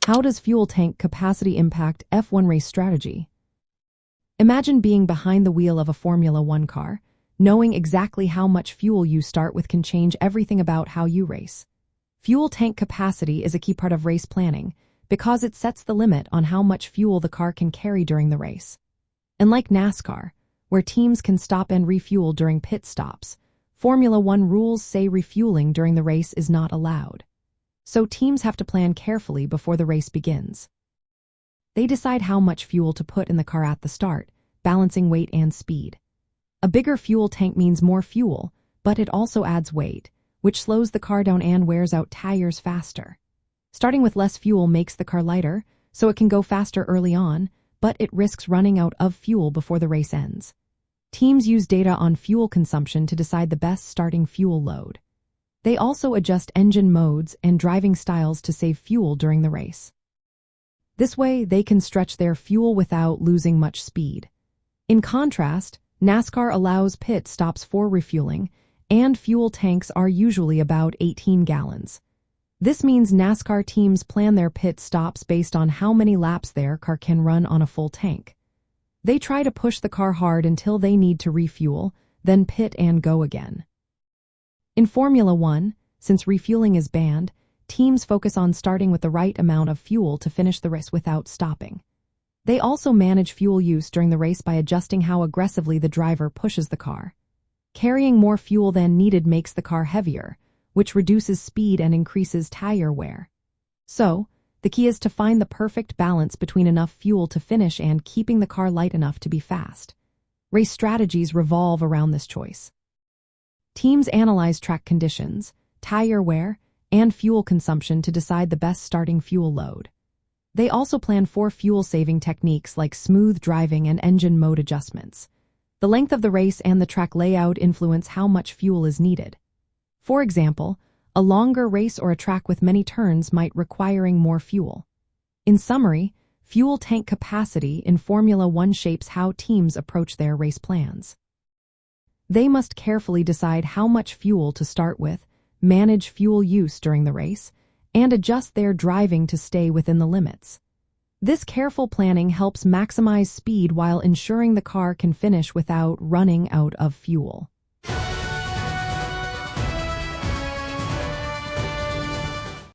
How does fuel tank capacity impact F1 race strategy? Imagine being behind the wheel of a Formula One car. Knowing exactly how much fuel you start with can change everything about how you race. Fuel tank capacity is a key part of race planning because it sets the limit on how much fuel the car can carry during the race. Unlike NASCAR, where teams can stop and refuel during pit stops, Formula One rules say refueling during the race is not allowed. So teams have to plan carefully before the race begins. They decide how much fuel to put in the car at the start, balancing weight and speed. A bigger fuel tank means more fuel, but it also adds weight, which slows the car down and wears out tires faster. Starting with less fuel makes the car lighter, so it can go faster early on, but it risks running out of fuel before the race ends. Teams use data on fuel consumption to decide the best starting fuel load. They also adjust engine modes and driving styles to save fuel during the race. This way, they can stretch their fuel without losing much speed. In contrast, NASCAR allows pit stops for refueling, and fuel tanks are usually about 18 gallons. This means NASCAR teams plan their pit stops based on how many laps their car can run on a full tank. They try to push the car hard until they need to refuel, then pit and go again. In Formula One, since refueling is banned, teams focus on starting with the right amount of fuel to finish the race without stopping. They also manage fuel use during the race by adjusting how aggressively the driver pushes the car. Carrying more fuel than needed makes the car heavier, which reduces speed and increases tire wear. So, the key is to find the perfect balance between enough fuel to finish and keeping the car light enough to be fast. Race strategies revolve around this choice. Teams analyze track conditions, tire wear, and fuel consumption to decide the best starting fuel load. They also plan for fuel-saving techniques like smooth driving and engine mode adjustments. The length of the race and the track layout influence how much fuel is needed. For example, a longer race or a track with many turns might requiring more fuel. In summary, fuel tank capacity in Formula One shapes how teams approach their race plans. They must carefully decide how much fuel to start with, manage fuel use during the race, and adjust their driving to stay within the limits. This careful planning helps maximize speed while ensuring the car can finish without running out of fuel.